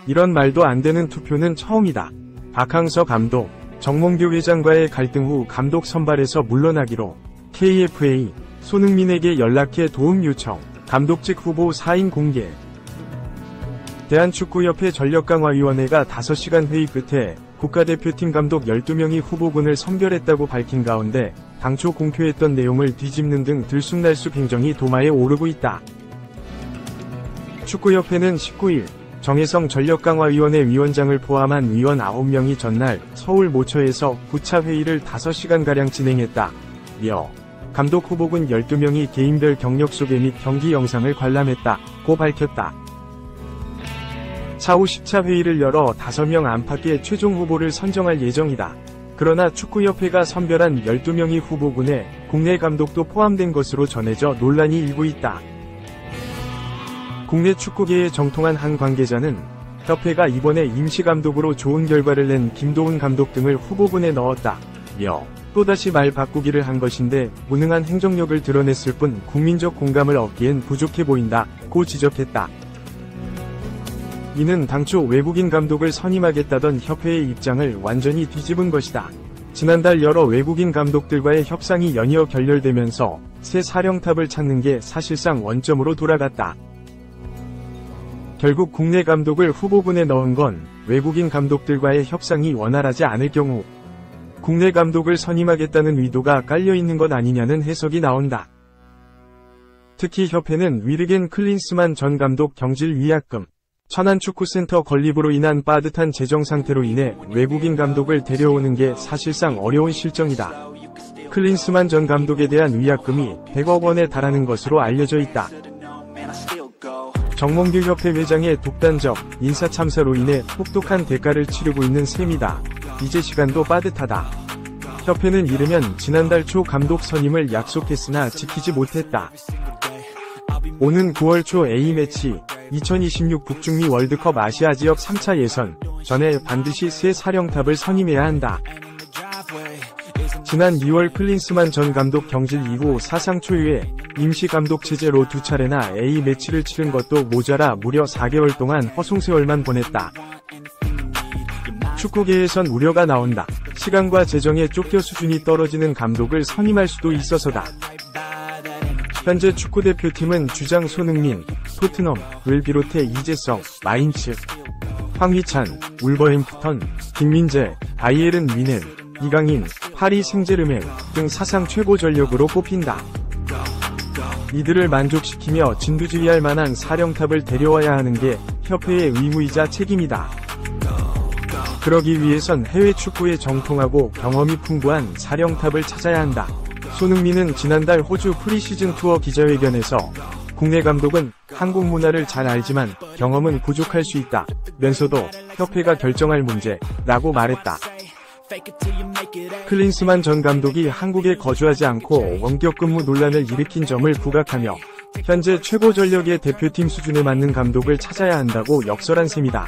이런 말도 안 되는 투표는 처음이다. 박항서 감독, 정몽규 회장과의 갈등 후 감독 선발에서 물러나기로. KFA, 손흥민에게 연락해 도움 요청. 감독직 후보 사인 공개. 대한축구협회 전력강화위원회가 5시간 회의 끝에 국가대표팀 감독 12명이 후보군을 선별했다고 밝힌 가운데 당초 공표했던 내용을 뒤집는 등 들쑥날쑥 행정이 도마에 오르고 있다. 축구협회는 19일 정혜성 전력강화위원회 위원장을 포함한 위원 9명이 전날 서울 모처에서 9차 회의를 5시간가량 진행했다. 며 감독 후보군 12명이 개인별 경력 소개 및 경기 영상을 관람했다고 밝혔다. 차후 10차 회의를 열어 5명 안팎의 최종 후보를 선정할 예정이다. 그러나 축구협회가 선별한 12명이 후보군에 국내 감독도 포함된 것으로 전해져 논란이 일고 있다. 국내 축구계에 정통한 한 관계자는 협회가 이번에 임시감독으로 좋은 결과를 낸 김도훈 감독 등을 후보군에 넣었다. 며 또다시 말 바꾸기를 한 것인데 무능한 행정력을 드러냈을 뿐 국민적 공감을 얻기엔 부족해 보인다고 지적했다. 이는 당초 외국인 감독을 선임하겠다던 협회의 입장을 완전히 뒤집은 것이다. 지난달 여러 외국인 감독들과의 협상이 연이어 결렬되면서 새 사령탑을 찾는 게 사실상 원점으로 돌아갔다. 결국 국내 감독을 후보군에 넣은 건 외국인 감독들과의 협상이 원활하지 않을 경우 국내 감독을 선임하겠다는 의도가 깔려있는 것 아니냐는 해석이 나온다. 특히 협회는 위르겐 클린스만 전 감독 경질 위약금, 천안축구센터 건립으로 인한 빠듯한 재정 상태로 인해 외국인 감독을 데려오는 게 사실상 어려운 실정이다. 클린스만 전 감독에 대한 위약금이 100억 원에 달하는 것으로 알려져 있다. 정몽규 협회 회장의 독단적 인사참사로 인해 혹독한 대가를 치르고 있는 셈이다. 이제 시간도 빠듯하다. 협회는 이르면 지난달 초 감독 선임을 약속했으나 지키지 못했다. 오는 9월 초 A매치 2026 북중미 월드컵 아시아 지역 3차 예선 전에 반드시 새 사령탑을 선임해야 한다. 지난 2월 클린스만 전 감독 경질 이후 사상 초유의 임시감독 체제로 2차례나 A매치를 치른 것도 모자라 무려 4개월 동안 허송세월만 보냈다. 축구계에선 우려가 나온다. 시간과 재정에 쫓겨 수준이 떨어지는 감독을 선임할 수도 있어서다. 현재 축구대표팀은 주장 손흥민, 토트넘을 비롯해 이재성, 마인츠, 황희찬, 울버햄프턴, 김민재, 바이에른 뮌헨, 이강인, 파리 생제르맹 등 사상 최고 전력으로 꼽힌다. 이들을 만족시키며 진두지휘할 만한 사령탑을 데려와야 하는 게 협회의 의무이자 책임이다. 그러기 위해선 해외 축구에 정통하고 경험이 풍부한 사령탑을 찾아야 한다. 손흥민은 지난달 호주 프리시즌 투어 기자회견에서 국내 감독은 한국 문화를 잘 알지만 경험은 부족할 수 있다 면서도 협회가 결정할 문제라고 말했다. 클린스만 전 감독이 한국에 거주하지 않고 원격 근무 논란을 일으킨 점을 부각하며 현재 최고 전력의 대표팀 수준에 맞는 감독을 찾아야 한다고 역설한 셈이다.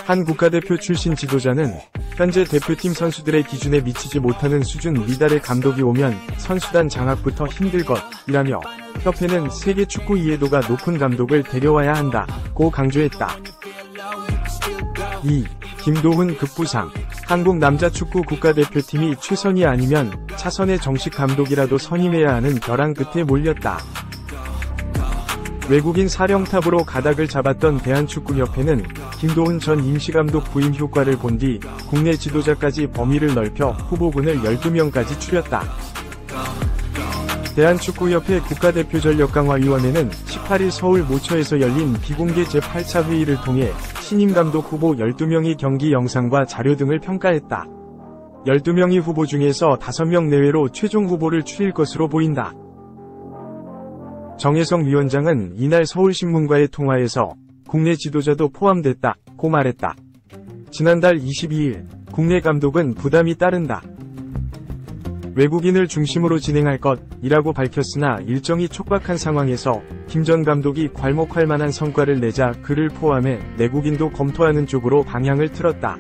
한 국가대표 출신 지도자는 현재 대표팀 선수들의 기준에 미치지 못하는 수준 미달의 감독이 오면 선수단 장악부터 힘들 것이라며 협회는 세계 축구 이해도가 높은 감독을 데려와야 한다고 강조했다. 2. 김도훈 급부상. 한국 남자축구 국가대표팀이 최선이 아니면 차선의 정식 감독이라도 선임해야 하는 벼랑 끝에 몰렸다. 외국인 사령탑으로 가닥을 잡았던 대한축구협회는 김도훈 전 임시감독 부임 효과를 본 뒤 국내 지도자까지 범위를 넓혀 후보군을 12명까지 추렸다. 대한축구협회 국가대표전력강화위원회는 18일 서울 모처에서 열린 비공개 제8차 회의를 통해 신임감독 후보 12명이 경기 영상과 자료 등을 평가했다. 12명의 후보 중에서 5명 내외로 최종 후보를 추릴 것으로 보인다. 정혜성 위원장은 이날 서울신문과의 통화에서 국내 지도자도 포함됐다고 말했다. 지난달 22일 국내 감독은 부담이 따른다. 외국인을 중심으로 진행할 것이라고 밝혔으나 일정이 촉박한 상황에서 김 전 감독이 괄목할 만한 성과를 내자 그를 포함해 내국인도 검토하는 쪽으로 방향을 틀었다.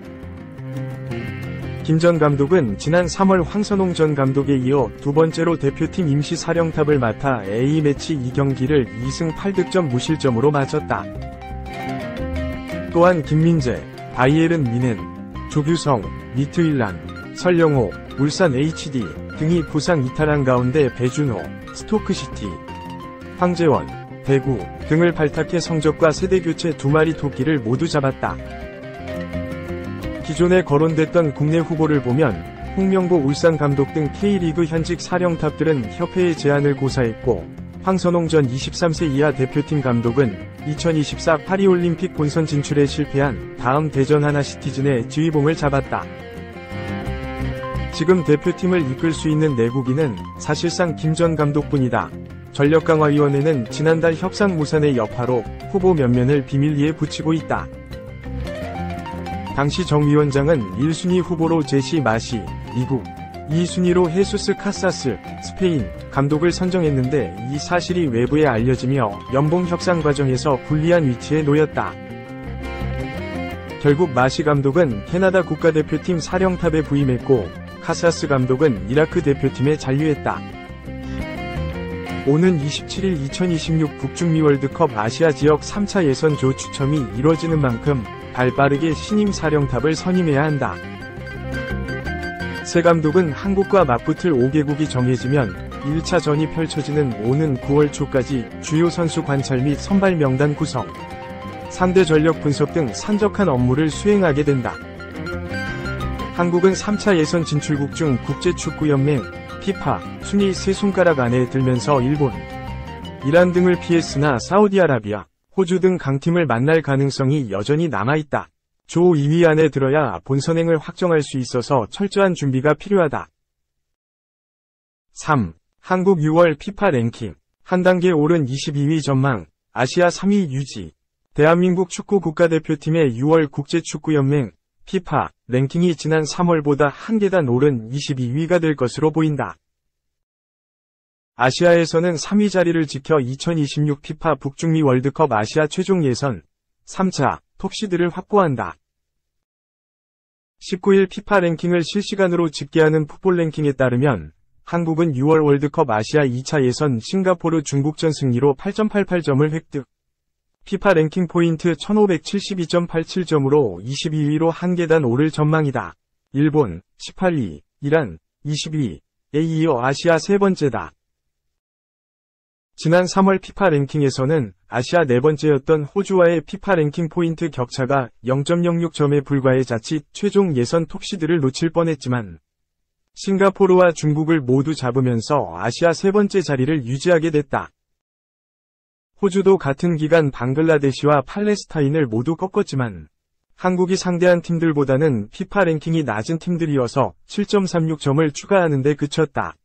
김 전 감독은 지난 3월 황선홍 전 감독에 이어 두 번째로 대표팀 임시 사령탑을 맡아 A매치 2경기를 2승 8득점 무실점으로 마쳤다. 또한 김민재, 바이에른 미넨, 조규성, 미트윌란, 설영호, 울산 HD 등이 부상 이탈한 가운데 배준호, 스토크시티, 황재원, 대구 등을 발탁해 성적과 세대교체 2마리 토끼를 모두 잡았다. 기존에 거론됐던 국내 후보를 보면 홍명보 울산 감독 등 K리그 현직 사령탑들은 협회의 제안을 고사했고, 황선홍 전 23세 이하 대표팀 감독은 2024 파리올림픽 본선 진출에 실패한 다음 대전 하나시티즌의 지휘봉을 잡았다. 지금 대표팀을 이끌 수 있는 내국인은 사실상 김 전 감독뿐이다. 전력강화위원회는 지난달 협상 무산의 여파로 후보 면면을 비밀리에 붙이고 있다. 당시 정 위원장은 1순위 후보로 제시 마시, 미국, 2순위로 헤수스 카사스, 스페인 감독을 선정했는데 이 사실이 외부에 알려지며 연봉 협상 과정에서 불리한 위치에 놓였다. 결국 마시 감독은 캐나다 국가대표팀 사령탑에 부임했고, 카사스 감독은 이라크 대표팀에 잔류했다. 오는 27일 2026 북중미 월드컵 아시아 지역 3차 예선조 추첨이 이뤄지는 만큼 발빠르게 신임 사령탑을 선임해야 한다. 새 감독은 한국과 맞붙을 5개국이 정해지면 1차전이 펼쳐지는 오는 9월 초까지 주요 선수 관찰 및 선발 명단 구성, 상대 전력 분석 등 산적한 업무를 수행하게 된다. 한국은 3차 예선 진출국 중 국제축구연맹, 피파, 순위 3손가락 안에 들면서 일본, 이란 등을 피했으나 사우디아라비아, 호주 등 강팀을 만날 가능성이 여전히 남아있다. 조 2위 안에 들어야 본선행을 확정할 수 있어서 철저한 준비가 필요하다. 3. 한국 6월 피파 랭킹. 한 단계 오른 22위 전망, 아시아 3위 유지. 대한민국 축구 국가대표팀의 6월 국제축구연맹, 피파, 랭킹이 지난 3월보다 한 계단 오른 22위가 될 것으로 보인다. 아시아에서는 3위 자리를 지켜 2026 피파 북중미 월드컵 아시아 최종 예선 3차 톱시드를 확보한다. 19일 피파 랭킹을 실시간으로 집계하는 풋볼 랭킹에 따르면 한국은 6월 월드컵 아시아 2차 예선 싱가포르 중국전 승리로 8.88점을 획득. 피파 랭킹 포인트 1572.87점으로 22위로 한 계단 오를 전망이다. 일본 18위, 이란 20위에 이어 아시아 세 번째다. 지난 3월 피파 랭킹에서는 아시아 네 번째였던 호주와의 피파 랭킹 포인트 격차가 0.06점에 불과해 자칫 최종 예선 톱시드를 놓칠 뻔했지만 싱가포르와 중국을 모두 잡으면서 아시아 세 번째 자리를 유지하게 됐다. 호주도 같은 기간 방글라데시와 팔레스타인을 모두 꺾었지만 한국이 상대한 팀들보다는 피파 랭킹이 낮은 팀들이어서 7.36점을 추가하는 데 그쳤다.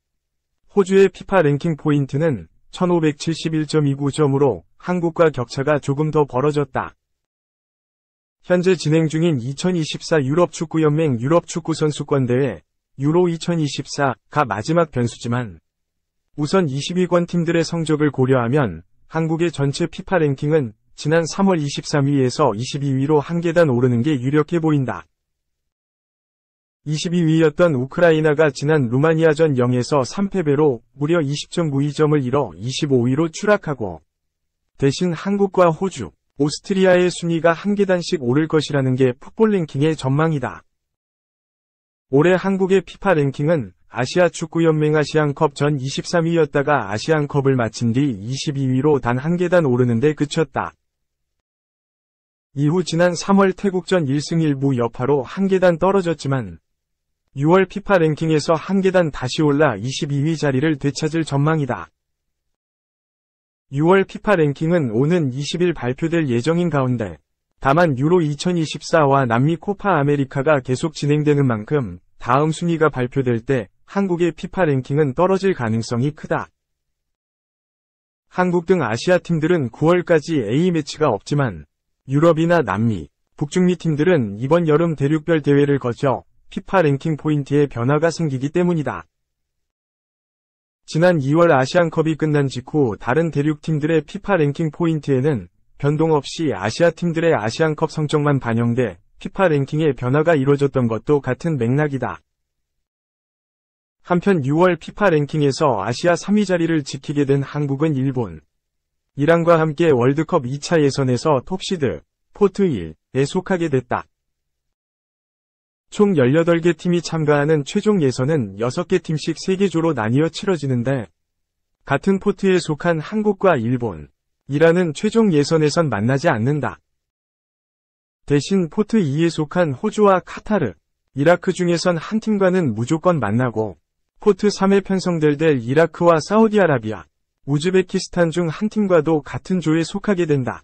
호주의 피파 랭킹 포인트는 1571.29점으로 한국과 격차가 조금 더 벌어졌다. 현재 진행 중인 2024 유럽축구연맹 유럽축구선수권대회 유로 2024가 마지막 변수지만 우선 20위권 팀들의 성적을 고려하면 한국의 전체 피파 랭킹은 지난 3월 23위에서 22위로 한 계단 오르는 게 유력해 보인다. 22위였던 우크라이나가 지난 루마니아전 0에서 3패배로 무려 20.92점을 잃어 25위로 추락하고 대신 한국과 호주, 오스트리아의 순위가 한 계단씩 오를 것이라는 게 풋볼 랭킹의 전망이다. 올해 한국의 피파 랭킹은 아시아 축구연맹 아시안컵 전 23위였다가 아시안컵을 마친 뒤 22위로 단 한 계단 오르는 데 그쳤다. 이후 지난 3월 태국전 1승 1무 여파로 한 계단 떨어졌지만 6월 피파 랭킹에서 한 계단 다시 올라 22위 자리를 되찾을 전망이다. 6월 피파 랭킹은 오는 20일 발표될 예정인 가운데 다만 유로 2024와 남미 코파 아메리카가 계속 진행되는 만큼 다음 순위가 발표될 때 한국의 피파 랭킹은 떨어질 가능성이 크다. 한국 등 아시아 팀들은 9월까지 A매치가 없지만 유럽이나 남미, 북중미 팀들은 이번 여름 대륙별 대회를 거쳐 피파 랭킹 포인트에 변화가 생기기 때문이다. 지난 2월 아시안컵이 끝난 직후 다른 대륙 팀들의 피파 랭킹 포인트에는 변동 없이 아시아 팀들의 아시안컵 성적만 반영돼 피파 랭킹의 변화가 이뤄졌던 것도 같은 맥락이다. 한편 6월 피파 랭킹에서 아시아 3위 자리를 지키게 된 한국은 일본, 이란과 함께 월드컵 2차 예선에서 톱시드, 포트 1에 속하게 됐다. 총 18개 팀이 참가하는 최종 예선은 6개 팀씩 3개조로 나뉘어 치러지는데, 같은 포트에 속한 한국과 일본, 이란은 최종 예선에선 만나지 않는다. 대신 포트 2에 속한 호주와 카타르, 이라크 중에선 한 팀과는 무조건 만나고, 포트 3에 편성될 이라크와 사우디아라비아, 우즈베키스탄 중 한 팀과도 같은 조에 속하게 된다.